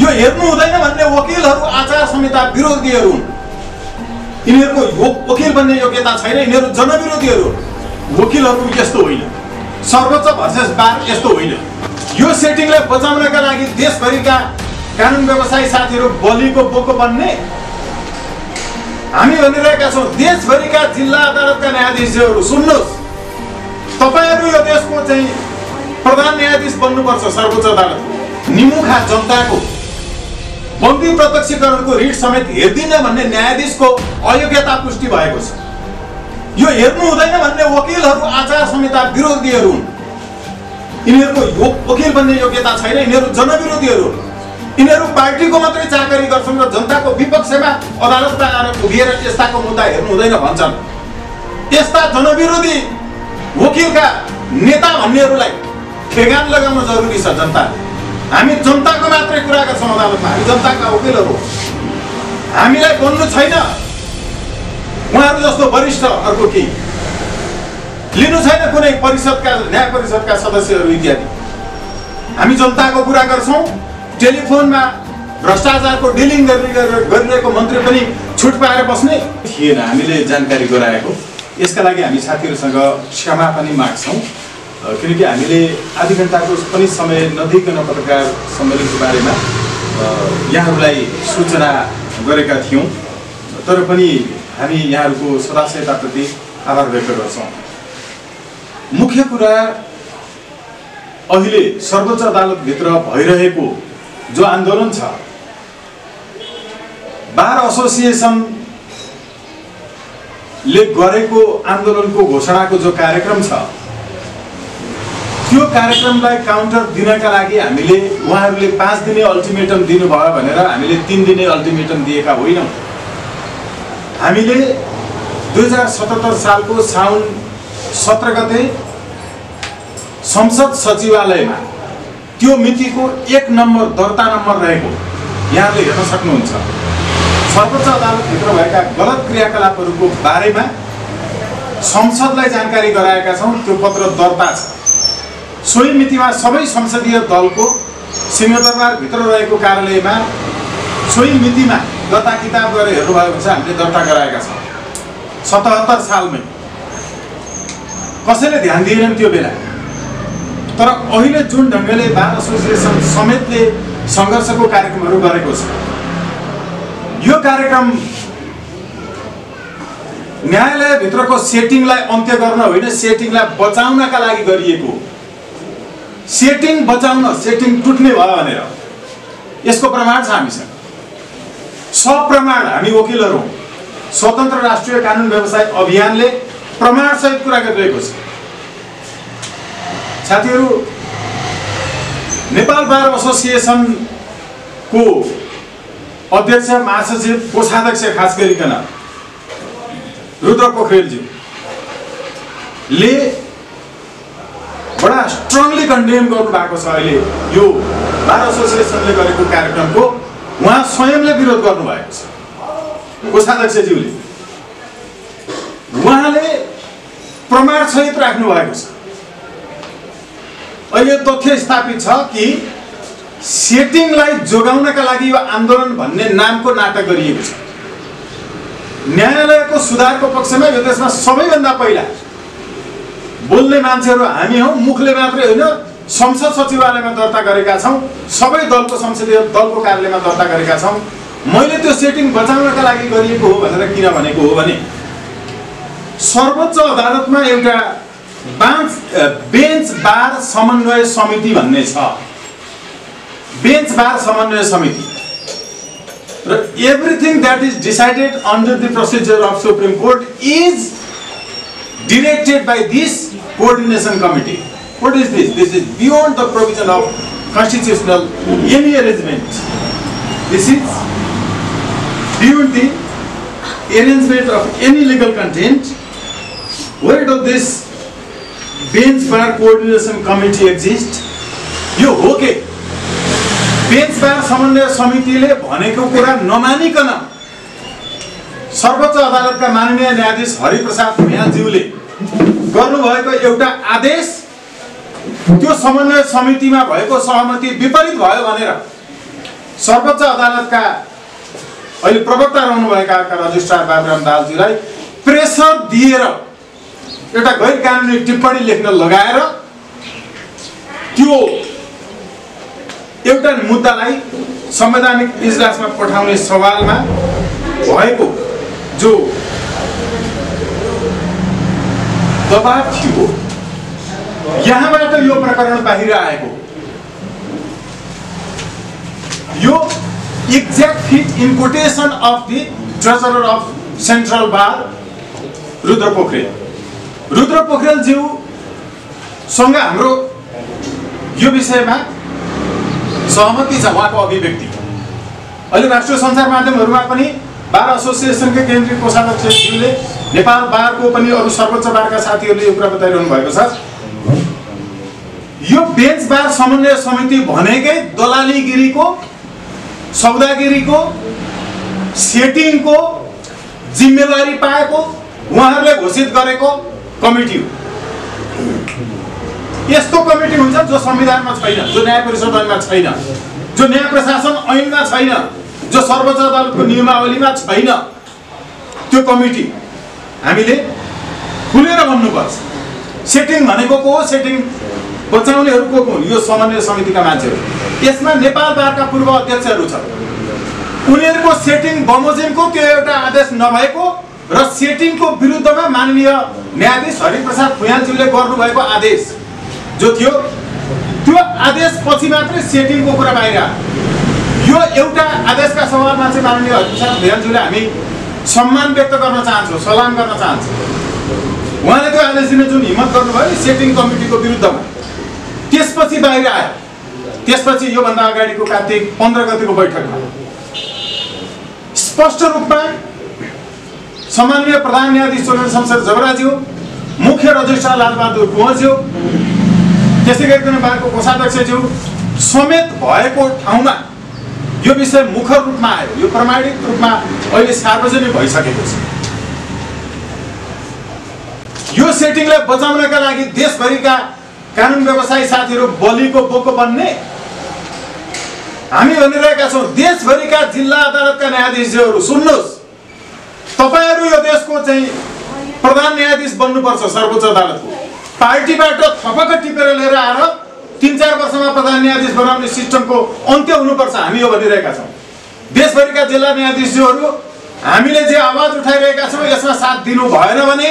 यो हेर्नु हुँदैन भन्ने वकिलहरू आचार संहिता विरोधीहरू हुन्। यिनीहरूको वकिल बन्ने योग्यता छैन, यिनीहरू जनविरोधीहरू। वकिलहरू यस्तो होइन, सर्वोच्च भर्सेस बार यस्तो होइन। यो सेटिङलाई बचाउनका लागि देशभरिका कानुन व्यवसायी साथीहरू बलिको बोको बन्ने हामी भनिरहेका छौँ। देशभरिका जिल्ला अदालतका न्यायाधीशहरू सुन्नुहोस्, तपाईहरू यो देशको चाहिँ प्रधान न्यायाधीश बन्नुपर्छ। सर्वोच्च अदालत निमुखा जनताको बन्दी प्रत्यक्षीकरणको रिट समेत हेर्दिन भन्ने न्यायाधीशको अयोग्यता पुष्टि भएको छ। यो हेर्नु हुँदैन भन्ने वकिलहरू आचार संहिता विरोधीहरू हुन्। यिनीहरूको वकिल बन्ने योग्यता छैन, यिनीहरू जनविरोधीहरू। यिनीहरू पार्टीको मात्रै चाकरी गर्छन् र जनताको विपक्षमा अदालतमा आएर उभिएर यस्ताको मुद्दा हेर्नु हुँदैन भन्छन्। यस्ता जनविरोधी वकिलका नेता भन्नेहरूलाई ठेगान लगाउन जरुरी छ। जनता, हामी जनताको मात्रै कुरा गर्छौँ अदालतमा, हामी जनताका वकिलहरू। हामीलाई बोल्नु छैन उहाँहरू जस्तो वरिष्ठ अर्को केही लिनु छैन, कुनै परिषदका न्याय परिषदका सदस्यहरू इत्यादि। हामी जनताको कुरा गर्छौँ। टेलिफोनमा भ्रष्टाचारको डिलिङ गरिरहेको मन्त्री पनि छुट पाएर बस्ने थिएन, हामीले जानकारी गराएको। यसका लागि हामी साथीहरूसँग क्षमा पनि माग्छौँ, किनकि हामीले आधी घण्टाको पनि समय नदिइकन पत्रकार सम्मेलनको बारेमा यहाँहरूलाई सूचना गरेका थियौँ। तर पनि हामी यहाँहरूको सदाशयताप्रति आभार व्यक्त गर्छौँ। मुख्य कुरा अहिले सर्वोच्च अदालतभित्र भइरहेको जो आन्दोलन छ, बार एसोसिएसनले गरेको आन्दोलनको घोषणाको जो कार्यक्रम छ, त्यो कार्यक्रमलाई काउन्टर दिनका लागि हामीले उहाँहरूले 5 दिने अल्टिमेटम दिनुभयो भनेर हामीले 3 दिने अल्टिमेटम दिएका होइनौँ। हामीले 2077 सालको साउन 17 गते संसद सचिवालयमा त्यो मितिको 1 नम्बर दर्ता नम्बर रहेको यहाँले हेर्न सक्नुहुन्छ। सर्वोच्च अदालतभित्र भएका गलत क्रियाकलापहरूको बारेमा संसदलाई जानकारी गराएका छौँ। त्यो पत्र दर्ता छ। सोही मितिमा सबै संसदीय दलको सिंहदरबारभित्र रहेको कार्यालयमा सोही मितिमा दर्ता किताब गरेर हेर्नुभयो भने हामीले दर्ता गराएका छौँ। 77 सालमै कसैले ध्यान दिएनन् त्यो बेला। तर अहिले जुन ढङ्गले बार एसोसिएसन समेतले सङ्घर्षको कार्यक्रमहरू गरेको छ, यो कार्यक्रम न्यायालयभित्रको सेटिङलाई अन्त्य गर्न होइन, सेटिङलाई बचाउनका लागि गरिएको। सेटिङ बचाउन, सेटिङ टुट्ने भयो भनेर यसको प्रमाण छ हामीसँग। सब प्रमाण हामी वकिलहरू स्वतन्त्र राष्ट्रिय कानुन व्यवसाय अभियानले प्रमाणसहित कुरा गरिरहेको छ। साथीहरू, नेपाल बार एसोसिएसनको अध्यक्ष, महासचिव, कोषाध्यक्ष खास गरिकन रुद्र पोखरेलज्यूले बडा स्ट्रङली कन्डेम गर्नु भएको छ। अहिले यो बार एसोसिएसनले गरेको कार्यक्रमको उहाँ स्वयंले विरोध गर्नुभएको छ। कोषाध्यक्षज्यूले उहाँले प्रमाण सहित राख्नु भएको छ। अहिले तथ्य स्थापित छ कि सेटिङलाई जोगाउनका लागि यो आन्दोलन भन्ने नामको नाटक गरिएको छ। न्यायालयको सुधारको पक्षमा यो देशमा सबैभन्दा पहिला बोल्ने मान्छेहरू हामी हौँ। मुखले मात्रै होइन, संसद सचिवालयमा दर्ता गरेका छौँ, सबै दलको संसदीय दलको कार्यालयमा दर्ता गरेका छौँ। मैले त्यो सेटिङ बचाउनका लागि गरिएको हो भनेर किन भनेको हो भने सर्वोच्च अदालतमा एउटा बेन्च बार समन्वय समिति भन्ने छ। बेन्च बार समन्वय समिति र everything that is decided under the procedure of supreme court is directed by this coordination committee. What is this? This is beyond the provision of constitutional any arrangement. This is beyond the arrangement of any legal content. Where does this bench bar coordination committee exist? यो हो के bench बार समन्वय समितिले भनेको कुरा नमानिकन सर्वोच्च अदालतका माननीय न्यायाधीश हरिप्रसाद भुयाँज्यूले गर्नुभएको एउटा आदेश त्यो समन्वय समितिमा भएको सहमति विपरीत भयो भनेर सर्वोच्च अदालतका अहिले प्रवक्ता रहनुभएका रजिस्ट्रार बाबुराम दाहालजीलाई प्रेसर दिएर एउटा गैर कानुनी टिप्पणी लेख्न लगाएर त्यो एउटा मुद्दालाई संवैधानिक इजलासमा पठाउने सवालमा भएको जो दबाव थियो, यहाँबाट यो प्रकरण बाहिर आएको। यो exact fit in quotation of the treasurer of central bar Rudra Pokharel ज्यूसँग हाम्रो यो विषयमा सहमति छ। उहाँको अभिव्यक्ति अहिले राष्ट्रिय सञ्चार माध्यमहरूमा पनि बार एसोसिएसनका केन्द्रीय कोषाध्यक्ष ज्यूले नेपाल बारको पनि अरू सर्वोच्च बारका साथीहरूले यो कुरा बताइरहनु भएको छ। यो बेन्च बार समन्वय समिति भनेकै दलालीगिरीको, सौदागिरीको, सेटिङको जिम्मेवारी पाएको उहाँहरूले घोषित गरेको कमिटी हो। यस्तो कमिटी हुन्छ जो संविधानमा छैन, जो न्याय परिषद ऐनमा छैन, जो न्याय प्रशासन ऐनमा छैन, जो सर्वोच्च अदालतको नियमावलीमा छैन। त्यो कमिटी हामीले खुलेर भन्नुपर्छ। सेटिङ भनेको को हो? सेटिङ बचाउनेहरू को हुन्? यो समन्वय समितिका मान्छेहरू। यसमा नेपाल बारका पूर्व अध्यक्षहरू छन्। उनीहरूको सेटिङ बमोजिमको त्यो एउटा आदेश नभएको र सेटिङको विरुद्धमा माननीय न्यायाधीश हरिप्रसाद भुयालज्यूले गर्नुभएको आदेश जो थियो, त्यो आदेश पछि मात्रै सेटिङको कुरा बाहिर आयो। यो एउटा आदेशका सवालमा चाहिँ माननीय हरिप्रसाद भुयालज्यूले हामी सम्मान व्यक्त गर्न चाहन्छौँ, सलाम गर्न चाहन्छौँ। उहाँले त्यो आदेश दिने जुन हिम्मत गर्नुभयो सेटिङ कमिटीको विरुद्धमा, त्यसपछि बाहिर आयो। त्यसपछि योभन्दा अगाडिको कार्तिक 15 गतिको बैठकमा स्पष्ट रूपमा सम्माननीय प्रधान न्यायाधीश चोरेन्द्र शमशेर जबराज्यू, मुख्य रजिस्ट्रार लालबहादुर कुँवरज्यू, त्यसै गरिकन बारको कोषाध्यक्षज्यू समेत भएको ठाउँमा यो विषय मुखर रूपमा आयो। यो प्रमाणित रूपमा अहिले सार्वजनिक भइसकेको छ। यो सेटिङलाई बचाउनका लागि देशभरिका कानुन व्यवसायी साथीहरू बलिको बोको बन्ने हामी भनिरहेका छौँ। देशभरिका जिल्ला अदालतका न्यायाधीशहरू सुन्नुहोस्, तपाईहरू यो देशको चाहिँ प्रधान न्यायाधीश बन्नुपर्छ। सर्वोच्च अदालतको पार्टीबाट थपक्क टिपेर लिएर आएर 3-4 वर्षमा प्रधान न्यायाधीश बनाउने सिस्टमको अन्त्य हुनुपर्छ। हामी यो भनिरहेका छौँ। देशभरिका जिल्ला न्यायाधीशहरू हामीले जे आवाज उठाइरहेका छौँ यसमा साथ दिनु भएन भने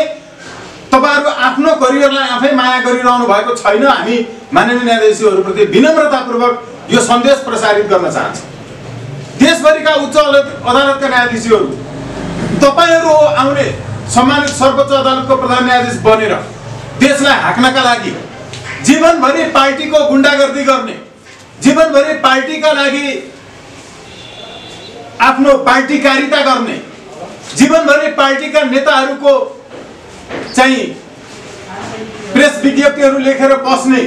तपाईहरू आफ्नो करियरलाई आफै माया गरिरहनु भएको छैन। हामी माननीय न्यायाधीशहरूप्रति विनम्रतापूर्वक यो सन्देश प्रसारित गर्न चाहन्छौँ। देशभरिका उच्च अदालतका न्यायाधीशहरू तपाईहरू आउने सम्मानित सर्वोच्च अदालतको प्रधान न्यायाधीश बनेर देशलाई हाँक्नका लागि जीवनभरि पार्टीको गुण्डागर्दी गर्ने, जीवनभरि पार्टीका लागि आफ्नो पार्टीकारिता गर्ने, जीवनभरि पार्टीका नेताहरूको चाहिँ प्रेस विज्ञप्तिहरू लेखेर बस्ने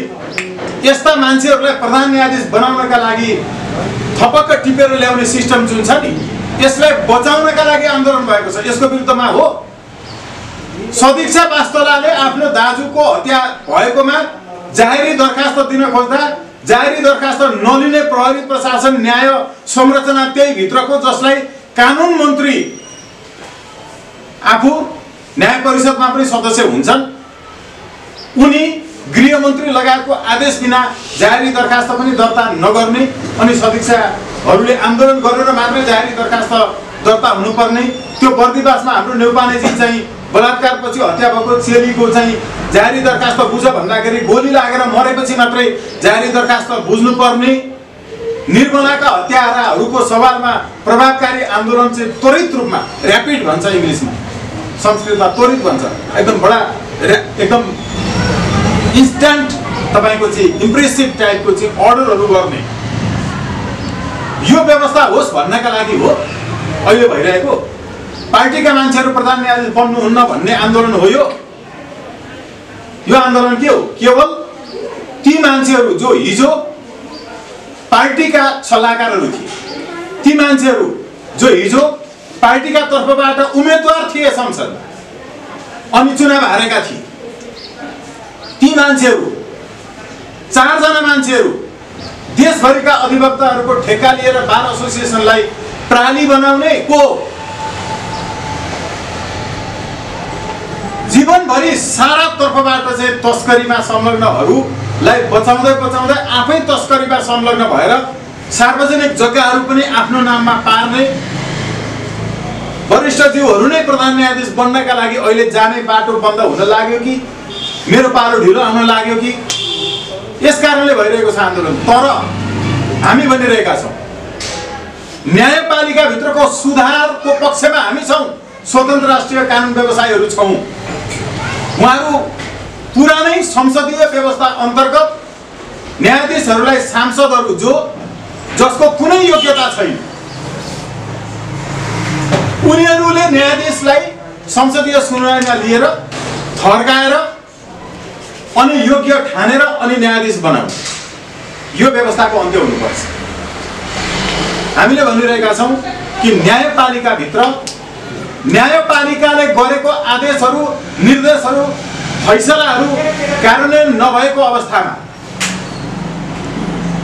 यस्ता मान्छेहरूलाई प्रधान न्यायाधीश बनाउनका लागि थपक्क टिपेर ल्याउने सिस्टम जुन छ नि, यसलाई बचाउनका लागि आन्दोलन भएको छ। यसको विरुद्धमा हो सदीक्षा वास्तोलाले आफ्नो दाजुको हत्या भएकोमा जाहेरी दरखास्त दिन खोज्दा जाहेरी दरखास्त नलिने प्रहरी प्रशासन न्याय संरचना त्यही भित्रको, जसलाई कानुन मन्त्री आफू न्याय परिषदमा पनि सदस्य हुन्छन्, उनी गृहमन्त्री लगायतको आदेश बिना जाहेरी दरखास्त पनि दर्ता नगर्ने अनि सदस्यहरूले आन्दोलन गरेर मात्रै जाहेरी दरखास्त दर्ता हुनुपर्ने। त्यो बर्दिवासमा हाम्रो नेउपानेजी चाहिँ बलात्कारपछि हत्या भएको चेलीको चाहिँ जाहेरी दरखास्त बुझ भन्दाखेरि गोली लागेर मरेपछि मात्रै जाहेरी दरखास्त बुझ्नुपर्ने। निर्मलाका हत्याराहरूको सवालमा प्रभावकारी आन्दोलन चाहिँ त्वरित रूपमा, ऱ्यापिड भन्छ इङ्ग्लिसमा, संस्कृतमा त्वरित भन्छ, एकदम इन्स्ट्यान्ट तपाईको चाहिँ इम्प्रेसिभ टाइपको चाहिँ अर्डरहरू गर्ने यो व्यवस्था होस् भन्नका लागि हो अहिले भइरहेको। पार्टीका मान्छेहरू प्रधान न्यायाधीश बन्नुहुन्न भन्ने आन्दोलन हो यो। यो आन्दोलन के हो? केवल ती मान्छेहरू जो हिजो पार्टीका सल्लाहकारहरू थिए, ती मान्छेहरू जो हिजो पार्टीका तर्फबाट उम्मेदवार थिए संसदमा अनि चुनाव हारेका थिए, ती मान्छेहरू 4 जना मान्छेहरू देशभरिका अधिवक्ताहरूको ठेक्का लिएर बार एसोसिएसनलाई प्राली बनाउने को जीवनभरि सारा तर्फबाट चाहिँ तस्करीमा संलग्नहरूलाई बचाउँदै आफै तस्करीमा संलग्न भएर सार्वजनिक जग्गाहरू पनि आफ्नो नाममा पार्ने वरिष्ठज्यूहरू नै प्रधान न्यायाधीश बन्नका लागि अहिले जाने बाटो बन्द हुन लाग्यो कि मेरो पालो ढिलो आउन लाग्यो कि यस कारणले भइरहेको छ आन्दोलन। तर हामी भनिरहेका छौँ न्यायपालिका भित्रको सुधारको पक्षमा हामी छौँ। स्वतन्त्र राष्ट्रिय कानुन व्यवसायीहरू छौँ। उहाँहरू पुरानै संसदीय व्यवस्था अन्तर्गत न्यायाधीशहरूलाई सांसदहरू जसको कुनै योग्यता छैन उनीहरूले न्यायाधीशलाई संसदीय सुनवाईमा लिएर थर्काएर अनि योग्य ठानेर अनि न्यायाधीश बनाउने यो व्यवस्थाको अन्त्य हुनुपर्छ। हामीले भनिरहेका छौँ कि न्यायपालिकाभित्र न्यायपालिकाले गरेको आदेशहरू निर्देशहरू फैसलाहरू कार्यान्वयन नभएको अवस्थामा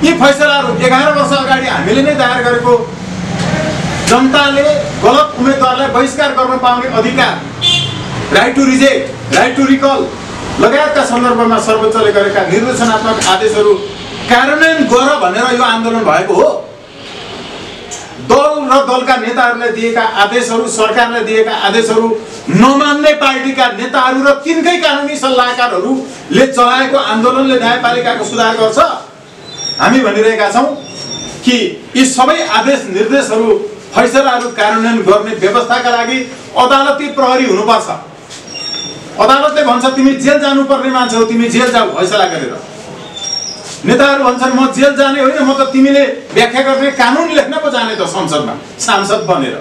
यी फैसलाहरू 11 वर्ष अगाडि हामीले नै दायर गरेको जनताले गलत उम्मेदवारलाई बहिष्कार गर्न पाउने अधिकार right to reject right to recall लगायतका सन्दर्भमा सर्वोच्चले गरेका निर्देशनात्मक आदेशहरू कार्यान्वयन गर भनेर यो आन्दोलन भएको हो। दल र दलका नेताहरूले दिएका आदेशहरू सरकारले दिएका आदेशहरू नमान्ने पार्टीका नेताहरू र तिनकै कानुनी सल्लाहकारहरूले चलाएको आन्दोलनले न्यायपालिकाको सुधार गर्छ। हामी भनिरहेका छौँ कि यी सबै आदेश निर्देशहरू फैसलाहरू कार्यान्वयन गर्ने व्यवस्थाका लागि अदालती प्रहरी हुनुपर्छ। अदालतले भन्छ तिमी जेल जानुपर्ने मान्छे हो, तिमी जेल जाऊ फैसला गरेर। नेताहरू भन्छन् म जेल जाने होइन, म त तिमीले व्याख्या गर्ने कानुन लेख्न पो जाने त संसदमा सांसद बनेर।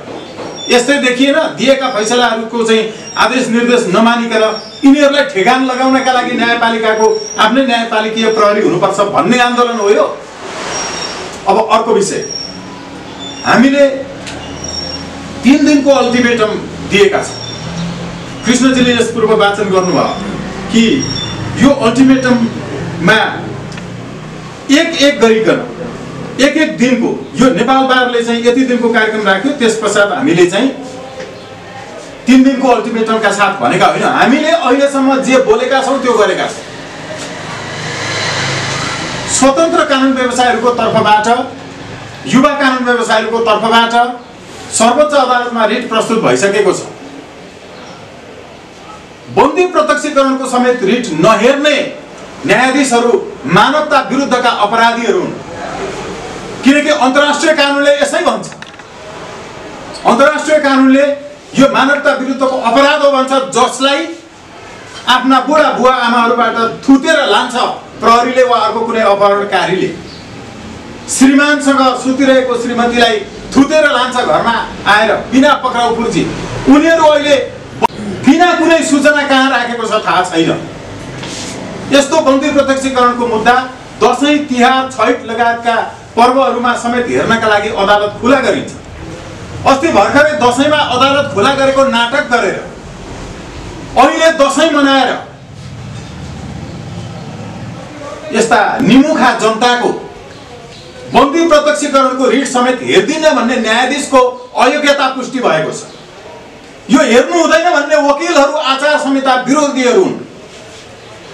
यस्तै देखिएन दिएका फैसलाहरूको चाहिँ आदेश निर्देश नमानिकन यिनीहरूलाई ठेगान लगाउनका लागि न्यायपालिकाको आफ्नै न्यायपालिकीय प्रहरी हुनुपर्छ भन्ने आन्दोलन हो यो। अब अर्को विषय, हामीले 3 दिनको अल्टिमेटम दिएका छौँ। कृष्णजीले यस पूर्व वाचन गर्नुभयो कि यो अल्टिमेटममा एक गरिकन एक दिनको यो नेपाल बारले चाहिँ यति दिनको कार्यक्रम राख्यो। त्यस पश्चात हामीले चाहिँ 3 दिनको अल्टिमेटमका साथ भनेका होइन, हामीले अहिलेसम्म जे बोलेका छौँ त्यो गरेका छौँ। स्वतन्त्र कानुन व्यवसायीहरूको तर्फबाट युवा कानुन व्यवसायीहरूको तर्फबाट सर्वोच्च अदालतमा रिट प्रस्तुत भइसकेको छ। बन्दी प्रत्यक्षीकरणको समेत रिट नहेर्ने न्यायाधीशहरू मानवता विरुद्धका अपराधीहरू हुन्। किनकि अन्तर्राष्ट्रिय कानुनले यसै भन्छ, अन्तर्राष्ट्रिय कानुनले यो मानवता विरुद्धको अपराध हो भन्छ, जसलाई आफ्ना बुढा बुवा आमाहरूबाट थुतेर लान्छ प्रहरीले वा अर्को कुनै अपहरणकारीले। श्रीमानसँग सुतिरहेको श्रीमतीलाई थुतेर लान्छ घरमा आएर बिना पक्राउ पुर्जी। उनीहरू अहिले बिना कुनै सूचना कहाँ राखेको छ थाहा छैन। यस्तो बन्दी प्रत्यक्षीकरणको मुद्दा दशैं तिहार छैठ लगायतका पर्वहरूमा समेत हेर्नका लागि अदालत खुला गरिन्छ। अस्ति भर्खरै दशैंमा अदालत खुला गरेको नाटक गरेर अहिले दशैं मनाएर यस्ता निमुखा जनताको बन्दी प्रत्यक्षीकरणको रिट समेत हेर्दिन भन्ने न्यायाधीशको अयोग्यता पुष्टि भएको छ। यो हेर्नु हुँदैन भन्ने वकिलहरू आचार संहिता विरोधीहरू हुन्।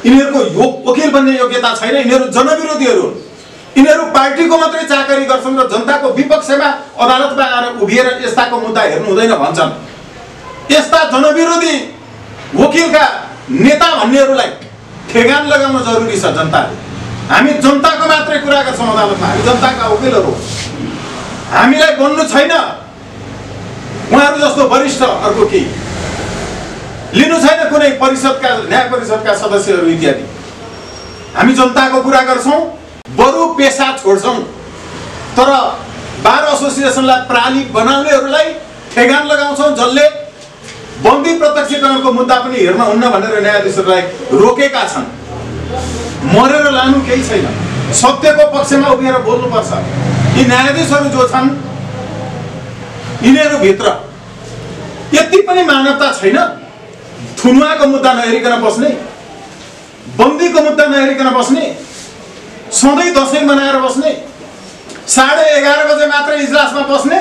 यिनीहरूको वकिल बन्ने योग्यता छैन, यिनीहरू जनविरोधीहरू हुन्। यिनीहरू पार्टीको मात्रै चाकरी गर्छन् र जनताको विपक्षमा अदालतमा आएर उभिएर यस्ताको मुद्दा हेर्नु हुँदैन भन्छन्। यस्ता जनविरोधी वकिलका नेता भन्नेहरूलाई ठेगान लगाउन जरुरी छ जनताले। हामी जनताको मात्रै कुरा गर्छौँ अदालतमा, हामी जनताका वकिलहरू। हामीलाई बन्नु छैन उहाँहरू जस्तो वरिष्ठ अर्को केही लिनु छैन कुनै परिषदका न्याय परिषदका सदस्यहरू इत्यादि। हामी जनताको कुरा गर्छौँ, बरु पेसा छोड्छौँ। तर बार एसोसिएसनलाई प्राली बनाउनेहरूलाई ठेगान लगाउँछौँ, जसले बन्दी प्रत्यक्षीकरणको मुद्दा पनि हेर्न हुन्न भनेर न्यायाधीशहरूलाई रोकेका छन्। मरेर लानु केही छैन, सत्यको पक्षमा उभिएर बोल्नुपर्छ। यी न्यायाधीशहरू जो छन् यिनीहरूभित्र यति पनि मानवता छैन। थुनुवाको मुद्दा नहेरिकन बस्ने, बन्दीको मुद्दा नहेरिकन बस्ने, सधैँ दशैं मनाएर बस्ने, 11:30 बजे मात्र इजलासमा बस्ने?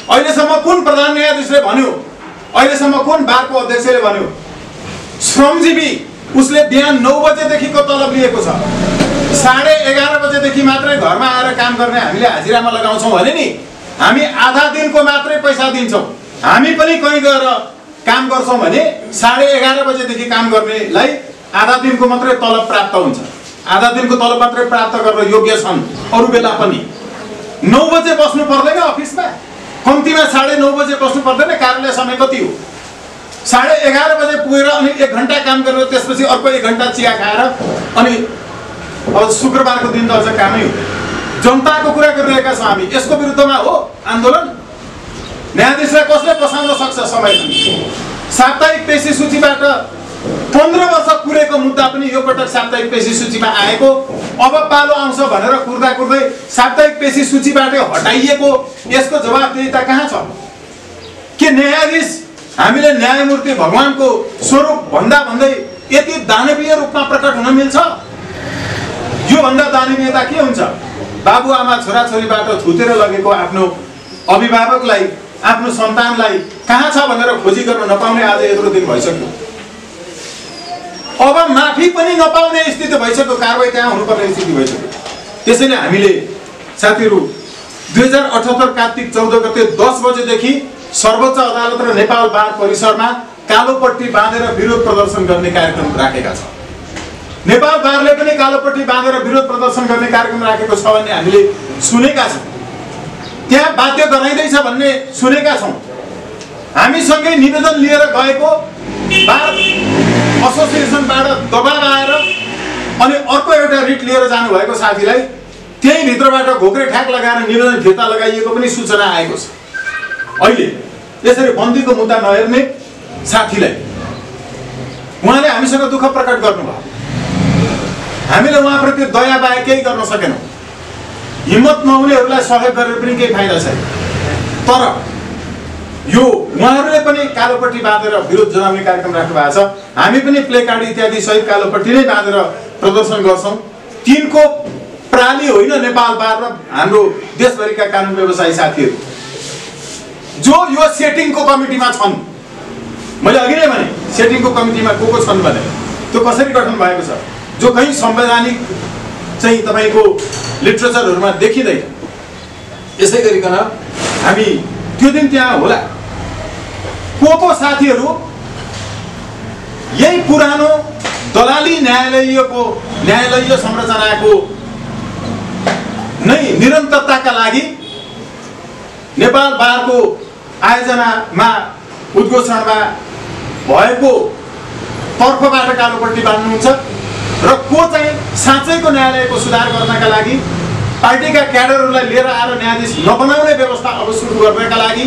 अहिलेसम्म कुन प्रधान न्यायाधीशले भन्यो? अहिलेसम्म कुन बारको अध्यक्षले भन्यो? श्रमजीवी उसले बिहान 9 बजेदेखिको तलब लिएको छ। 11:30 बजेदेखि मात्रै घरमा आएर काम गर्ने हामीले हाजिरामा लगाउँछौँ भने नि हामी आधा दिनको मात्रै पैसा दिन्छौँ। हामी पनि कहीँ गएर काम गर्छौँ भने 11:30 बजेदेखि काम गर्नेलाई आधा दिनको मात्रै तलब प्राप्त हुन्छ। आधा दिनको तलब मात्रै प्राप्त गर्न योग्य छन्। अरू बेला पनि 9 बजे बस्नु पर्दैन अफिसमा, कम्तीमा 9:30 बजे बस्नु पर्दैन। कार्यालय समय कति हो? 11:30 बजे पुगेर अनि 1 घन्टा काम गरेर त्यसपछि अर्को 1 घन्टा चिया खाएर अनि अब शुक्रबारको दिन त अझ कामै हुँदैन। जनताको कुरा गरिरहेका छौँ हामी। यसको विरुद्धमा हो आन्दोलन? न्यायाधीशलाई कसले बसाउन सक्छ समयमा? साप्ताहिक पेशी सूचीबाट 15 वर्ष कुरेको मुद्दा पनि यो पटक साप्ताहिक पेशी सूचीमा आएको। अब पालो आउँछ भनेर कुर्दा कुर्दै साप्ताहिक पेशी सूचीबाटै हटाइएको। यसको जवाफदेहिता कहाँ छ? के न्यायाधीश हामीले न्यायमूर्ति भगवानको स्वरूप भन्दा भन्दै यति दानवीय रूपमा प्रकट हुन मिल्छ? यो भन्दा दानवीयता के हुन्छ? बाबुआमा छोराछोरीबाट थुतेर लगेको आफ्नो अभिभावकलाई, आफ्नो सन्तानलाई कहाँ छ भनेर खोजी गर्न नपाउने आज यत्रो दिन भइसक्यो। अब माफी पनि नपाउने स्थिति भइसक्यो। कारबाही त्यहाँ हुनुपर्ने स्थिति भइसक्यो। त्यसैले हामीले साथीहरू 2078 कार्तिक 14 गते 10 बजेदेखि सर्वोच्च अदालत र नेपाल बार परिसरमा कालोपट्टी बाँधेर विरोध प्रदर्शन गर्ने कार्यक्रम राखेका छौँ। नेपाल बारले पनि कालोपट्टी बाँधेर विरोध प्रदर्शन गर्ने कार्यक्रम राखेको छ भन्ने हामीले सुनेका छौँ। त्यहाँ बाध्य गराइँदैछ भन्ने सुनेका छौँ। हामीसँगै निवेदन लिएर गएको बार एसोसिएसनबाट दबाब आएर अनि अर्को एउटा रिट लिएर जानुभएको साथीलाई त्यही भित्रबाट घोक्रे ठ्याक लगाएर निवेदन फिर्ता लगाइएको पनि सूचना आएको छ। अहिले यसरी बन्दीको मुद्दा नहेर्ने साथीलाई उहाँले हामीसँग दुःख प्रकट गर्नुभयो। हामीले उहाँप्रति दया बाहेक केही गर्न सकेनौँ। हिम्मत नहुनेहरूलाई सहयोग गरेर पनि केही फाइदा छैन। तर यो उहाँहरूले पनि कालोपट्टी बाँधेर विरोध जनाउने कार्यक्रम राख्नु भएको छ। हामी पनि प्ले कार्ड इत्यादि सहित कालोपट्टी नै बाँधेर प्रदर्शन गर्छौँ। तिनको प्राली होइन नेपाल बार र हाम्रो देशभरिका कानुन व्यवसायी साथीहरू जो यो सेटिङको कमिटीमा छन्। मैले अघि नै भने सेटिङको कमिटीमा को छन् भने त्यो कसरी गठन भएको छ जो कहीँ संवैधानिक चाहिँ तपाईँको लिटरेचरहरूमा देखिँदैन। यसै गरिकन हामी त्यो दिन त्यहाँ होला। को साथीहरू यही पुरानो दलाली न्यायालयीय संरचनाको नै निरन्तरताका लागि नेपाल बारको आयोजनामा उद्घोषणमा भएको तर्फबाट कालोपट्टी बाँध्नुहुन्छ र को चाहिँ साँच्चैको न्यायालयको सुधार गर्नका लागि पार्टीका क्याडरहरूलाई लिएर आएर न्यायाधीश नबनाउने व्यवस्था अब सुरु गर्नका लागि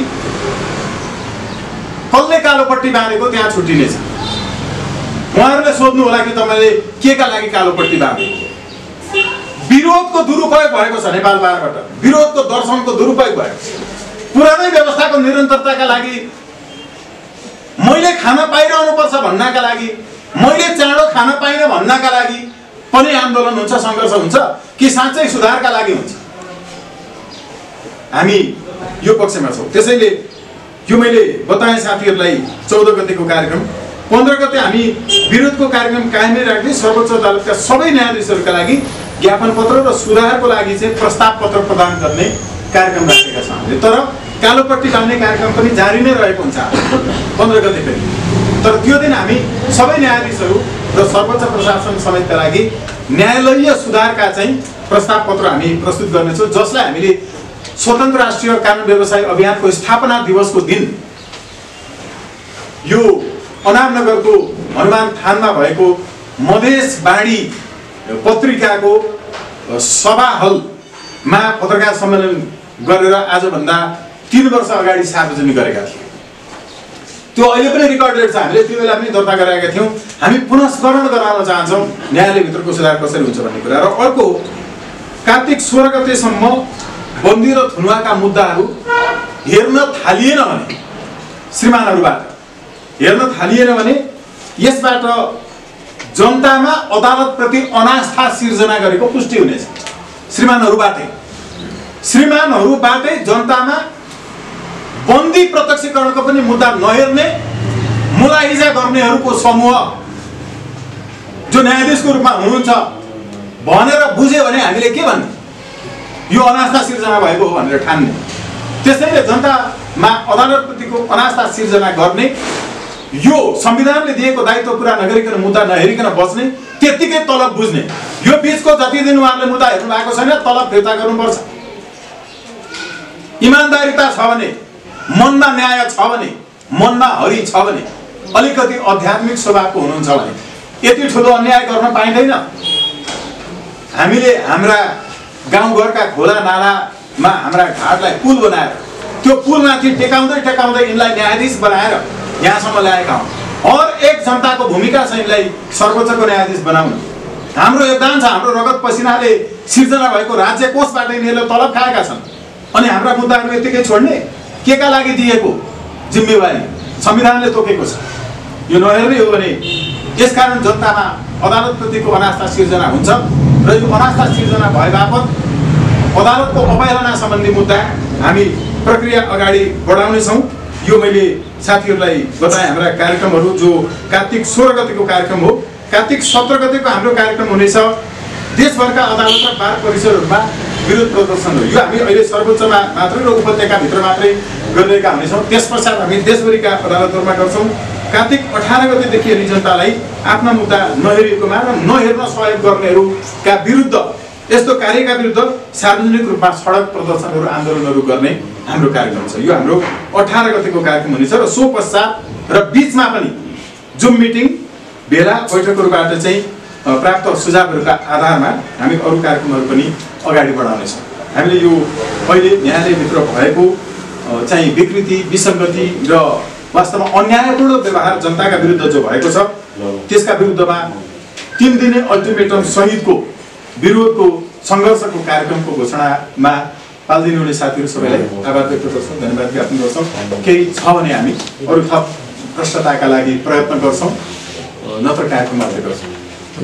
कसले कालोपट्टी बाँधेको त्यहाँ छुट्टिनेछ। उहाँहरूले सोध्नु होला कि तपाईँले के का लागि कालोपट्टी बाँधेको? विरोधको दुरुपयोग भएको छ नेपाल बारबाट। विरोधको दर्शनको दुरुपयोग भएको छ। पुरानै व्यवस्थाको निरन्तरताका लागि मैले खान पाइरहनुपर्छ भन्नका लागि, मैले चाँडो खान पाइनँ भन्नका लागि पनि आन्दोलन हुन्छ, सङ्घर्ष हुन्छ कि साँच्चै सुधारका लागि हुन्छ? हामी यो पक्षमा छौँ। त्यसैले यो मैले बताएँ साथीहरूलाई 14 गतेको कार्यक्रम। 15 गते हामी विरोधको कार्यक्रम कायमै राख्दै सर्वोच्च अदालतका सबै न्यायाधीशहरूका लागि ज्ञापन पत्र र सुधारको लागि चाहिँ प्रस्ताव पत्र प्रदान गर्ने कार्यक्रम राखेका छौँ हामीले। तर कालोपट्टी बाँध्ने कार्यक्रम पनि जारी नै रहेको हुन्छ 15 गते पनि। तर त्यो दिन हामी सबै न्यायाधीशहरू र सर्वोच्च प्रशासन समेतका लागि न्यायालयीय सुधारका चाहिँ प्रस्ताव पत्र हामी प्रस्तुत गर्नेछौँ, जसलाई हामीले स्वतन्त्र राष्ट्रिय कानुन व्यवसाय अभियानको स्थापना दिवसको दिन यो अनामनगरको हनुमान थानमा भएको मधेस बाणी पत्रिकाको सभा हलमा पत्रकार सम्मेलन गरेर आजभन्दा 3 वर्ष अगाडि सार्वजनिक गरेका थियौँ। त्यो अहिले पनि रेकर्डेड छ। हामीले त्यो बेला पनि दर्ता गराएका थियौँ। हामी पुनः स्मरण गराउन चाहन्छौँ न्यायालयभित्रको सुधार कसरी हुन्छ भन्ने कुरा। र अर्को कार्तिक 16 गतेसम्म बन्दी र थुनुवाका मुद्दाहरू हेर्न थालिएन भने, श्रीमानहरूबाट हेर्न थालिएन भने यसबाट जनतामा अदालतप्रति अनास्था सिर्जना गरेको पुष्टि हुनेछ। श्रीमानहरूबाटै श्रीमानहरूबाटै जनतामा बन्दी प्रत्यक्षीकरणको पनि मुद्दा नहेर्ने मुलाहिजा गर्नेहरूको समूह जो न्यायाधीशको रूपमा हुनुहुन्छ भनेर बुझ्यो भने हामीले के भन्ने, यो अनास्था सिर्जना भएको हो भनेर ठान्ने। त्यसैले जनतामा अदालतप्रतिको अनास्था सिर्जना गर्ने, यो संविधानले दिएको दायित्व पुरा नगरिकन मुद्दा नहेरिकन बस्ने, त्यतिकै तलब बुझ्ने। यो बीचको जति दिन उहाँहरूले मुद्दा हेर्नु भएको छैन तलब फिर्ता गर्नुपर्छ। इमानदारीता छ भने, मनमा न्याय छ भने, मनमा हरि छ भने, अलिकति आध्यात्मिक स्वभावको हुनुहुन्छ भने यति ठुलो अन्याय गर्न पाइँदैन। हामीले हाम्रा गाउँघरका खोला नालामा हाम्रा घाटलाई पुल बनाएर त्यो पुलमाथि टेकाउँदै टेकाउँदै यिनलाई न्यायाधीश बनाएर यहाँसम्म ल्याएका हौँ। हर एक जनताको भूमिका छ यिनलाई सर्वोच्चको न्यायाधीश बनाउन। हाम्रो योगदान छ। हाम्रो रगत पसिनाले सिर्जना भएको राज्य कोषबाट यिनीहरूले तलब खाएका छन्। अनि हाम्रा मुद्दाहरू यतिकै छोड्ने, के का लागि दिएको जिम्मेवारी संविधानले तोकेको छ, यो नहेर्ने हो भने यसकारण जनतामा अदालतप्रतिको अनास्था सिर्जना हुन्छ र यो अनास्था सिर्जना भए बापत अदालतको अवहेलना सम्बन्धी मुद्दा हामी प्रक्रिया अगाडि बढाउनेछौँ। यो मैले साथीहरूलाई बताएँ। हाम्रा कार्यक्रमहरू जो कार्तिक 16 गतिको कार्यक्रम हो, कार्तिक 17 गतिको हाम्रो कार्यक्रम हुनेछ देशभरका अदालत र बार परिसरहरूमा विरोध प्रदर्शन हो। यो हामी अहिले सर्वोच्चमा मात्रै र उपत्यकाभित्र मात्रै गरिरहेका हुनेछौँ। त्यस पश्चात हामी देशभरिका अदालतहरूमा गर्छौँ। कार्तिक 18 गतेदेखि यदि जनतालाई आफ्ना मुद्दा नहेरिएकोमा र नहेर्न सहयोग गर्नेहरूका विरुद्ध, यस्तो कार्यका विरुद्ध सार्वजनिक रूपमा सडक प्रदर्शनहरू आन्दोलनहरू गर्ने हाम्रो कार्यक्रम छ। यो हाम्रो 18 गतेको कार्यक्रम हुनेछ र सो पश्चात र बिचमा पनि जुम मिटिङ, भेला बैठकहरूबाट चाहिँ प्राप्त सुझावहरूका आधारमा हामी अरू कार्यक्रमहरू पनि अगाडि बढाउनेछौँ। हामीले यो अहिले न्यायालयभित्र भएको चाहिँ विकृति, विसङ्गति र वास्तवमा अन्यायपूर्ण व्यवहार जनताका विरुद्ध जो भएको छ त्यसका विरुद्धमा 3 दिने अल्टिमेटम सहितको विरोधको सङ्घर्षको कार्यक्रमको घोषणामा पाल्दिनु हुने साथीहरू सबैलाई आभार व्यक्त गर्छौँ, धन्यवाद ज्ञापन गर्छौँ। केही छ भने हामी अरू थप प्रश्नताका लागि प्रयत्न गर्छौँ, नत्र कार्यक्रममा गर्छौँ।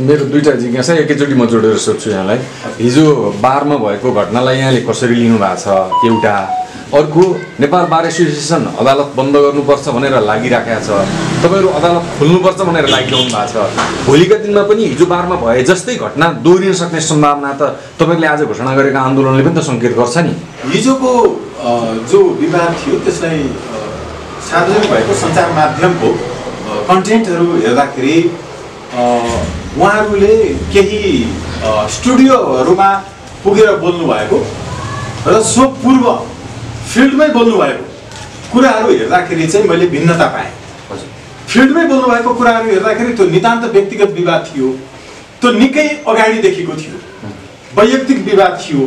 मेरो दुईटा जिज्ञासा एकैचोटि म जोडेर सोध्छु यहाँलाई। हिजो बारमा भएको घटनालाई यहाँले कसरी लिनु भएको छ एउटा, अर्को नेपाल बार एसोसिएसन अदालत बन्द गर्नुपर्छ भनेर लागिराखेको छ, तपाईँहरू अदालत खोल्नुपर्छ भनेर लागिरहनु भएको छ। भोलिका दिनमा पनि हिजो बारमा भए जस्तै घटना दोहोरिन सक्ने सम्भावना त तपाईँहरूले आज घोषणा गरेका आन्दोलनले पनि त सङ्केत गर्छ नि। हिजोको जो विवाद थियो त्यसलाई सार्वजनिक भएको सञ्चार माध्यमको कन्टेन्टहरू हेर्दाखेरि उहाँहरूले केही स्टुडियोहरूमा पुगेर बोल्नु भएको र सो पूर्व फिल्डमै बोल्नु भएको कुराहरू हेर्दाखेरि चाहिँ मैले भिन्नता पाएँ। फिल्डमै बोल्नु भएको कुराहरू हेर्दाखेरि त्यो नितान्त व्यक्तिगत विवाद थियो, त्यो निकै अगाडिदेखिको थियो, वैयक्तिक विवाद थियो।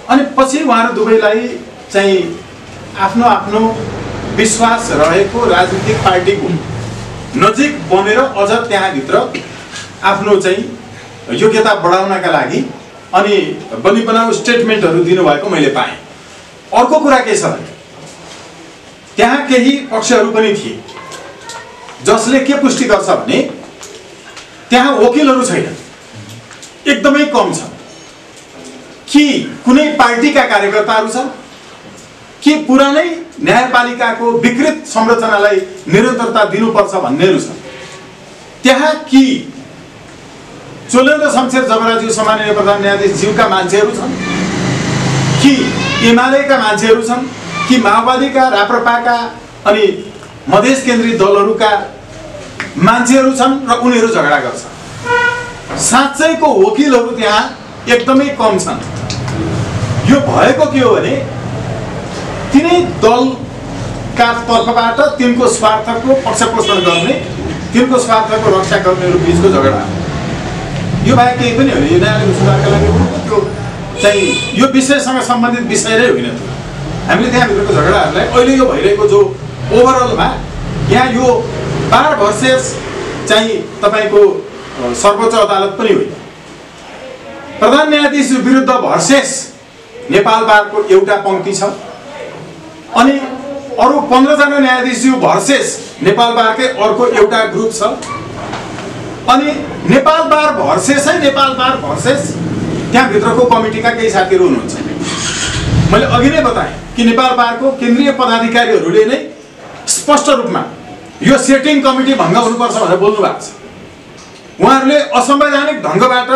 अनि पछि उहाँहरू दुवैलाई चाहिँ आफ्नो आफ्नो विश्वास रहेको राजनीतिक पार्टीको नजिक बनेर अझ त्यहाँभित्र आफ्नो चाहिँ योग्यता बढाउनका लागि अनि बनी बनाऊ स्टेटमेन्टहरू दिनुभएको मैले पाएँ। अर्को कुरा के छ भने त्यहाँ केही पक्षहरू पनि थिए जसले के पुष्टि गर्छ भने त्यहाँ वकिलहरू छैन, एकदमै कम छन्। कि कुनै पार्टीका कार्यकर्ताहरू छन् कि पुरानै न्यायपालिकाको विकृत संरचनालाई निरन्तरता दिनुपर्छ भन्नेहरू छन्। त्यहाँ कि चोलेन्द्र शमशेर जबराज्यू सम्माननीय प्रधान न्यायाधीश ज्यूका मान्छेहरू छन् कि एमालेका मान्छेहरू छन् कि माओवादीका, राप्रपाका अनि मधेस केन्द्रित दलहरूका मान्छेहरू छन् र उनीहरू झगडा गर्छन्। साँच्चैको वकिलहरू त्यहाँ एकदमै कम छन्। यो भएको के हो भने तिनै दलका तर्फबाट तिनको स्वार्थको पक्षपोषण गर्ने, तिनको स्वार्थको रक्षा गर्नेहरू बिचको झगडा। यो बाहेक केही पनि होइन। यो न्यायालयको सुधारका लागि त्यो चाहिँ यो विषयसँग सम्बन्धित विषय नै होइन। हामीले त्यहाँभित्रको झगडाहरूलाई अहिले यो भइरहेको जो ओभरअलमा यहाँ यो बार भर्सेस चाहिँ तपाईँको सर्वोच्च अदालत पनि होइन, प्रधान न्यायाधीश विरुद्ध भर्सेस नेपाल बारको एउटा पङ्क्ति छ अनि अरू 15 जना न्यायाधीश भर्सेस नेपाल बारकै अर्को एउटा ग्रुप छ अनि नेपाल बार भर्सेसै नेपाल बार भर्सेस त्यहाँभित्रको कमिटीका केही साथीहरू हुनुहुन्छ। मैले अघि नै बताएँ कि नेपाल बारको केन्द्रीय पदाधिकारीहरूले नै स्पष्ट रूपमा यो सेटिङ कमिटी भङ्ग हुनुपर्छ भनेर बोल्नु भएको छ। उहाँहरूले असंवैधानिक ढङ्गबाट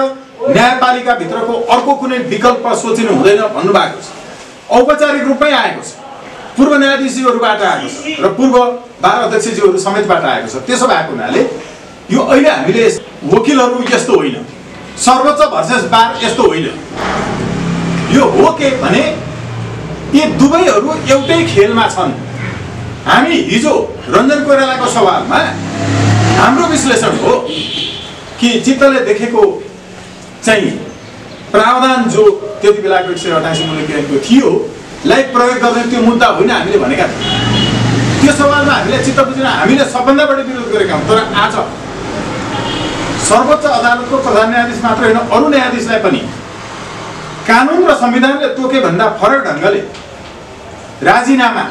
न्यायपालिकाभित्रको अर्को कुनै विकल्प सोचिनु हुँदैन भन्नुभएको छ। औपचारिक रूपमै आएको छ, पूर्व न्यायाधीशज्यूहरूबाट आएको छ र पूर्व बार अध्यक्षज्यूहरू समेतबाट आएको छ। त्यसो भएको हुनाले यो अहिले हामीले वकिलहरू यस्तो होइन, सर्वोच्च भर्सेस बार यस्तो होइन। यो हो के भने यी दुवैहरू एउटै खेलमा छन्। हामी हिजो रञ्जन कोइरालाको सवालमा हाम्रो विश्लेषण हो कि चित्तले देखेको चाहिँ प्रावधान जो त्यति बेलाको 188 मूल्य ऐनको थियो लाई प्रयोग गर्ने त्यो मुद्दा होइन हामीले भनेका थियौँ। त्यो सवालमा हामीले चित्त बुझेर हामीले सबभन्दा बढी विरोध गरेका हौँ। तर आज सर्वोच्च अदालतको प्रधान न्यायाधीश मात्र होइन, अरू न्यायाधीशलाई पनि कानुन र संविधानले तोके भन्दा फरक ढङ्गले राजीनामा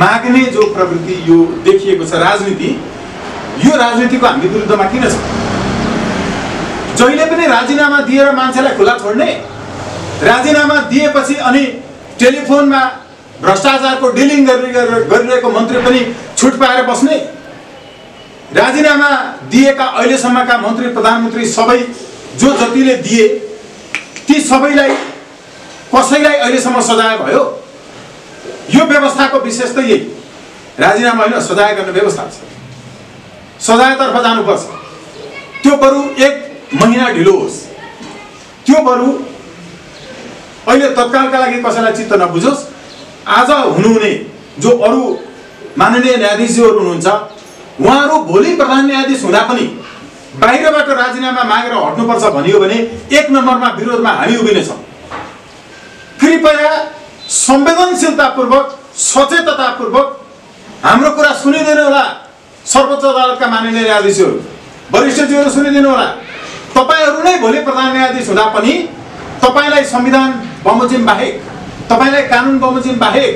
माग्ने जो प्रवृत्ति यो देखिएको छ राजनीति, यो राजनीतिको हामी विरुद्धमा किन छ? जहिले पनि राजीनामा दिएर मान्छेलाई खुला छोड्ने, राजीनामा दिएपछि अनि टेलिफोनमा भ्रष्टाचारको डिलिङ गरिरहेको मन्त्री पनि छुट पाएर बस्ने, राजीनामा दिएका अहिलेसम्मका मन्त्री प्रधानमन्त्री सबै जो जतिले दिए ती सबैलाई कसैलाई अहिलेसम्म सजाय भयो। यो व्यवस्थाको विशेषता यही राजीनामा होइन, सजाय गर्ने व्यवस्था छ। सजायतर्फ जानुपर्छ। त्यो बरु 1 महिना ढिलो होस्, त्यो बरु अहिले तत्कालका लागि कसैलाई चित्त नबुझोस्। आज हुनुहुने जो अरू माननीय न्यायाधीशहरू हुनुहुन्छ उहाँहरू भोलि प्रधान न्यायाधीश हुँदा पनि बाहिरबाट राजीनामा मागेर हट्नुपर्छ भनियो भने 1 नम्बरमा विरोधमा हामी उभिनेछौँ। कृपया संवेदनशीलतापूर्वक सचेततापूर्वक हाम्रो कुरा सुनिदिनु होला। सर्वोच्च अदालतका माननीय न्यायाधीशहरू, वरिष्ठज्यूहरू सुनिदिनु होला। तपाईहरू नै भोलि प्रधान न्यायाधीश हुँदा पनि तपाईलाई संविधान बमोजिम बाहेक, तपाईलाई कानुन बमोजिम बाहेक,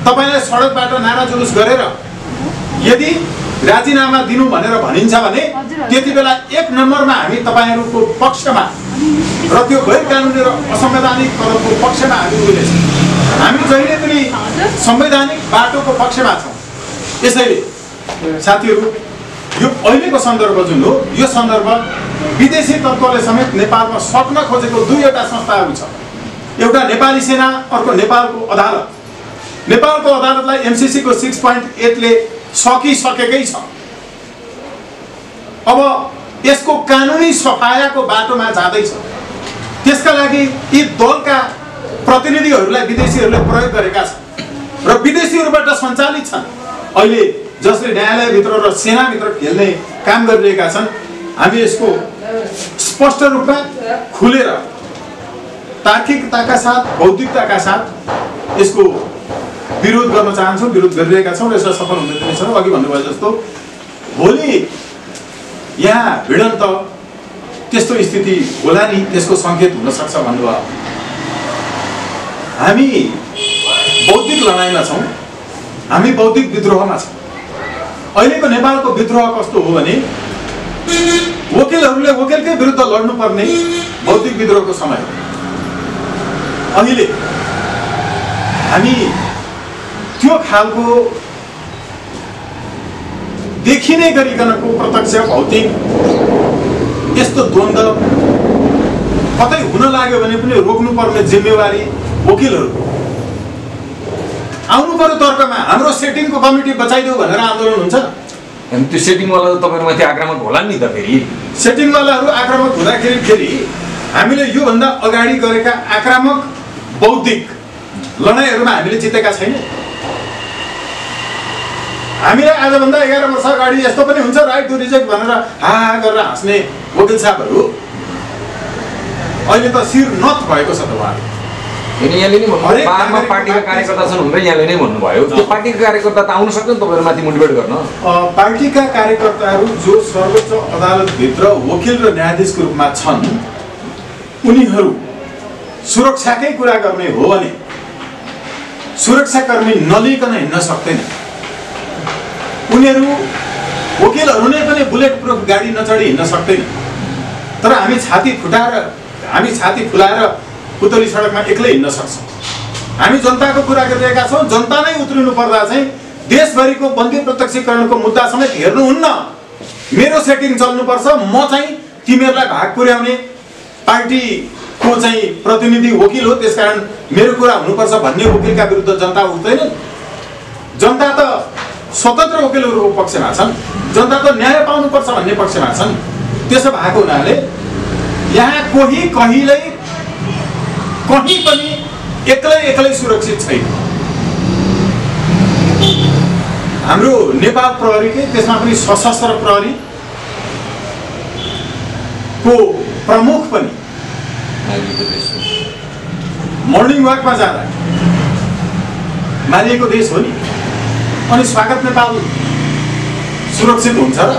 तपाईलाई सडकबाट नारा जुलुस गरेर यदि राजीनामा दिनु भनेर भनिन्छ भने त्यति बेला 1 नम्बरमा हामी तपाईहरूको पक्षमा र त्यो गैर कानुनी र असंवैधानिक कदमको पक्षमा हामी उभिनेछौँ। हामी जहिले पनि संवैधानिक बाटोको पक्षमा छौँ। यसैले साथीहरू, यो अहिलेको सन्दर्भ जुन हो, यो सन्दर्भ विदेशी तत्त्वले समेत नेपालमा सक्न खोजेको 2वटा संस्थाहरू छ। एउटा नेपाली सेना, अर्को नेपालको अदालत। नेपालको अदालतलाई MCC को 6.8 ले सकिसकेकै छ। अब यसको कानुनी सफायाको बाटोमा जाँदैछ। त्यसका लागि यी दलका प्रतिनिधिहरूलाई विदेशीहरूले प्रयोग गरेका छन् र विदेशीहरूबाट सञ्चालित छन्। अहिले जसले न्यायालयभित्र र सेनाभित्र खेल्ने काम गरिरहेका छन्, हामी यसको स्पष्ट रूपमा खुलेर तार्किकताका साथ, बौद्धिकताका साथ यसको विरोध गर्न चाहन्छौँ, विरोध गरिरहेका छौँ र यसलाई सफल हुन दिनेछौँ। अघि भन्नुभयो जस्तो भोलि यहाँ भिडन्त त्यस्तो स्थिति होला नि, त्यसको सङ्केत हुन सक्छ भन्नुभयो। हामी बौद्धिक लडाइँमा छौँ, हामी बौद्धिक विद्रोहमा छौँ। अहिलेको नेपालको विद्रोह कस्तो हो भने वकिलहरूले वकिलकै विरुद्ध लड्नुपर्ने बौद्धिक विद्रोहको समय हो। अहिले हामी त्यो खालको देखिने गरिकनको प्रत्यक्ष भौतिक यस्तो द्वन्द्व कतै हुन लाग्यो भने पनि रोक्नुपर्ने जिम्मेवारी वकिलहरूको आउनु पर्यो तर्कमा। हाम्रो सेटिङको कमिटी बचाइदेऊ भनेर आन्दोलन हुन्छ। अनि त्यो सेटिङवाला त तपाईँहरूमाथि आक्रामक होला नि त। फेरि सेटिङवालाहरू आक्रामक हुँदाखेरि फेरि हामीले योभन्दा अगाडि गरेका आक्रामक बौद्धिक लडाइँहरूमा हामीले जितेका छैनौँ। हामीलाई आजभन्दा 11 वर्ष अगाडि यस्तो पनि हुन्छ राइट टु रिजेक्ट भनेर हा गरेर हाँस्ने वकिल साहबहरू अहिले त शिर नत भएको छ। त उहाँहरू यहाँले नै भन्नुभयो बारमा पार्टीका कार्यकर्ता छन् भनेर यहाँले नै भन्नुभयो। त्यो पार्टीका कार्यकर्ता त आउन सक्छ नि तपाईँहरूमाथि मोटिभेट गर्न। पार्टीका कार्यकर्ताहरू जो सर्वोच्च अदालतभित्र वकिल र न्यायाधीशको रूपमा छन्, उनीहरू सुरक्षाकै कुरा गर्ने हो भने सुरक्षाकर्मी नलिकन हिँड्न सक्दैन। उनीहरू वकिलहरू नै पनि बुलेट प्रुफ गाडी नचढी हिँड्न सक्दैन। तर हामी छाती फुटाएर, हामी छाती फुलाएर पुतली सडकमा एक्लै हिँड्न सक्छ। हामी जनताको कुरा गरिरहेका छौँ। जनता नै उत्रिनु पर्दा चाहिँ देशभरिको बन्दी प्रत्यक्षीकरणको मुद्दा समेत हेर्नुहुन्न। मेरो सेटिङ चल्नुपर्छ, म चाहिँ तिमीहरूलाई भाग पुर्याउने पार्टीको चाहिँ प्रतिनिधि वकिल हो, त्यसकारण मेरो कुरा हुनुपर्छ भन्ने वकिलका विरुद्ध जनता उठ्दैनन्। जनता त स्वतन्त्र वकिलहरूको पक्षमा छन्, जनता त न्याय पाउनुपर्छ भन्ने पक्षमा छन्। त्यसो भएको हुनाले यहाँ कोही कहिल्यै कहीँ पनि एक्लै सुरक्षित छैन। हाम्रो नेपाल प्रहरीकै त्यसमा पनि सशस्त्र प्रहरी को प्रमुख पनि मर्निङ वाकमा जाँदा मारिएको देश हो नि। अनि स्वागत नेपाल सुरक्षित हुन्छ र?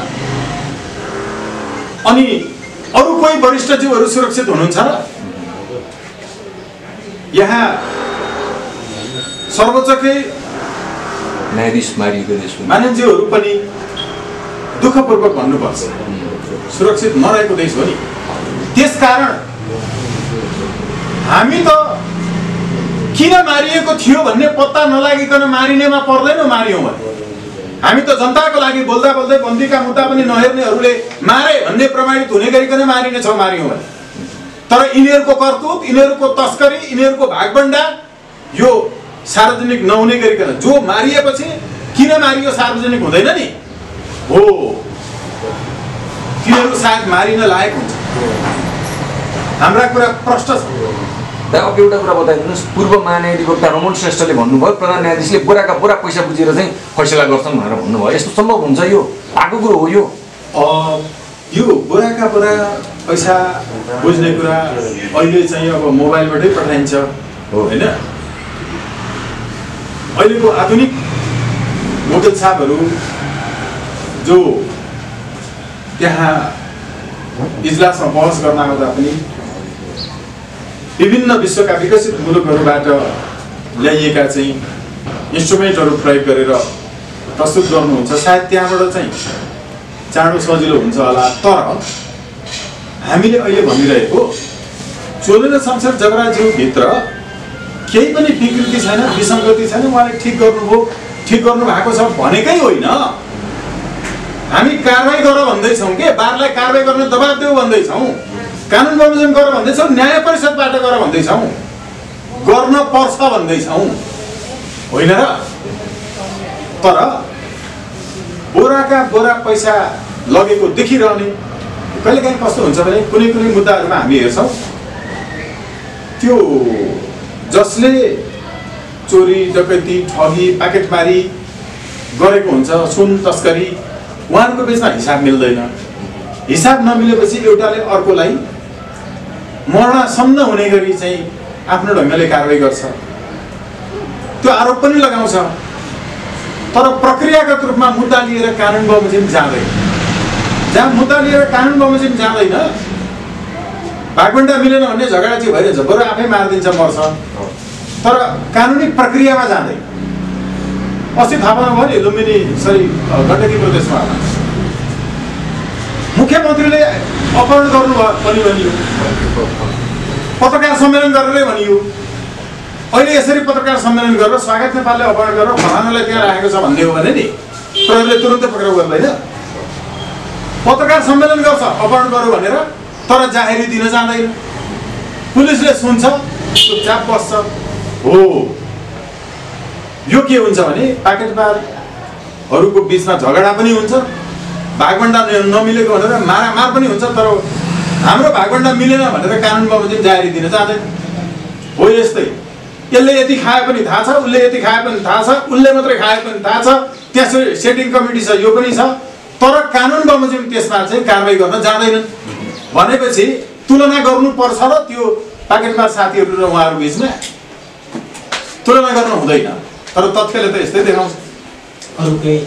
अनि अरू कोही वरिष्ठज्यूहरू सुरक्षित हुनुहुन्छ र? यहाँ सर्वोच्चकै न्यायाधीश मारिएको देश हो। मानिसहरू पनि दुःखपूर्वक भन्नुपर्छ, सुरक्षित नरहेको देश हो नि। त्यसकारण हामी त किन मारिएको थियो भन्ने पत्ता नलागिकन मारिनेमा पर्दैन। मारियौँ भने हामी त जनताको लागि बोल्दा बोल्दै बन्दीका मुद्दा पनि नहेर्नेहरूले मारे भन्ने प्रमाणित हुने गरिकन मारिनेछौँ मारियौँ भने। तर यिनीहरूको करतुत, यिनीहरूको तस्करी, यिनीहरूको भागबण्डा यो सार्वजनिक नहुने गरिकन जो मारिएपछि किन मारियो सार्वजनिक हुँदैन नि। हो, तिनीहरू सायद मारिन लायक हुन्छ। हाम्रा कुरा प्रष्ट छ। अब एउटा कुरा बताइदिनुहोस्, पूर्व महान्यायाधिवक्ता रमन श्रेष्ठले भन्नुभयो प्रधान न्यायाधीशले बोराका बोरा पैसा बुझेर चाहिँ फैसला गर्छन् भनेर भन्नुभयो। यस्तो सम्भव हुन्छ? यो भएको कुरो हो। यो बोराका बोरा पैसा बुझ्ने कुरा अहिले चाहिँ अब मोबाइलबाटै पठाइन्छ होइन। अहिलेको आधुनिक वकिल साहबहरू जो त्यहाँ इजलासमा बहस गर्न आउँदा पनि विभिन्न विश्वका विकसित मुलुकहरूबाट ल्याइएका चाहिँ इन्स्ट्रुमेन्टहरू प्रयोग गरेर प्रस्तुत गर्नुहुन्छ। सायद त्यहाँबाट चाहिँ चाँडो सजिलो हुन्छ होला। तर हामीले अहिले भनिरहेको चोलेर संसार जगराज्यूभित्र केही पनि विकृति छैन, विसङ्गति छैन, उहाँले ठिक गर्नुभयो, ठिक गर्नु भएको छ भनेकै होइन। हामी कारवाही गर भन्दैछौँ के, बारलाई कारवाही गर्न दबाब देऊ भन्दैछौँ, कानुन बमोजिम गर भन्दैछौँ, न्याय परिषदबाट गर भन्दैछौँ, गर्न पर्छ भन्दैछौँ होइन र? तर बोराका बोरा पैसा लगेको देखिरहने कहिलेकाहीँ कस्तो हुन्छ भने कुनै कुनै मुद्दाहरूमा हामी हेर्छौँ त्यो जसले चोरी डकैती ठगी पाकेटमारी गरेको हुन्छ, सुन तस्करी, उहाँहरूको बिचमा हिसाब मिल्दैन। हिसाब नमिलेपछि एउटाले अर्कोलाई मर्नसम्म हुने गरी चाहिँ आफ्नो ढङ्गले कारवाही गर्छ, त्यो आरोप पनि लगाउँछ। तर प्रक्रियागत रूपमा मुद्दा लिएर कानुन बमोजिम जाँदैन। जहाँ मुद्दा लिएर कानुन बमोजिम जाँदैन, भागबण्डा मिलेन भन्ने झगडा चाहिँ भइरहेछ, बरु आफै मारिदिन्छ, मर्छ। तर कानुनी प्रक्रियामा जाँदैन। अस्ति थाहा पाउनुभयो नि लुम्बिनी गण्डकी प्रदेशमा मुख्यमन्त्रीले अपहरण गर्नुभयो पनि भनियो, पत्रकार सम्मेलन गरेरै भनियो। अहिले यसरी पत्रकार सम्मेलन गरेर स्वागत नेपालले अपहरण गरेर फलानालाई त्यहाँ राखेको छ भन्ने हो भने नि प्रहरीले तुरुन्तै पक्राउ गर्दैन। पत्रकार सम्मेलन गर्छ अपहरण गर्यो भनेर, तर जाहेरी दिन जाँदैन। पुलिसले सुन्छ, चुपचाप बस्छ। हो, यो के हुन्छ भने पाकेटमारहरूको बिचमा झगडा पनि हुन्छ, भागबण्डा नमिलेको भनेर मारामार पनि हुन्छ। तर हाम्रो भागबण्डा मिलेन भनेर कानुन बमोजिम जाहेरी दिन जाँदैन। हो यस्तै, यसले यति खाए पनि थाहा छ, उसले यति खाए पनि थाहा छ, उसले मात्रै खाए पनि थाहा छ, त्यहाँ सेटिङ कमिटी छ, यो पनि छ। तर कानुन बमोजिम त्यसमा चाहिँ कारवाही गर्न जाँदैनन् भनेपछि तुलना गर्नुपर्छ र त्यो पाकेटमार साथीहरू र उहाँहरू बिचमा तुलना गर्न हुँदैन। तर तथ्यले त यस्तै देखाउँछ। अरू केही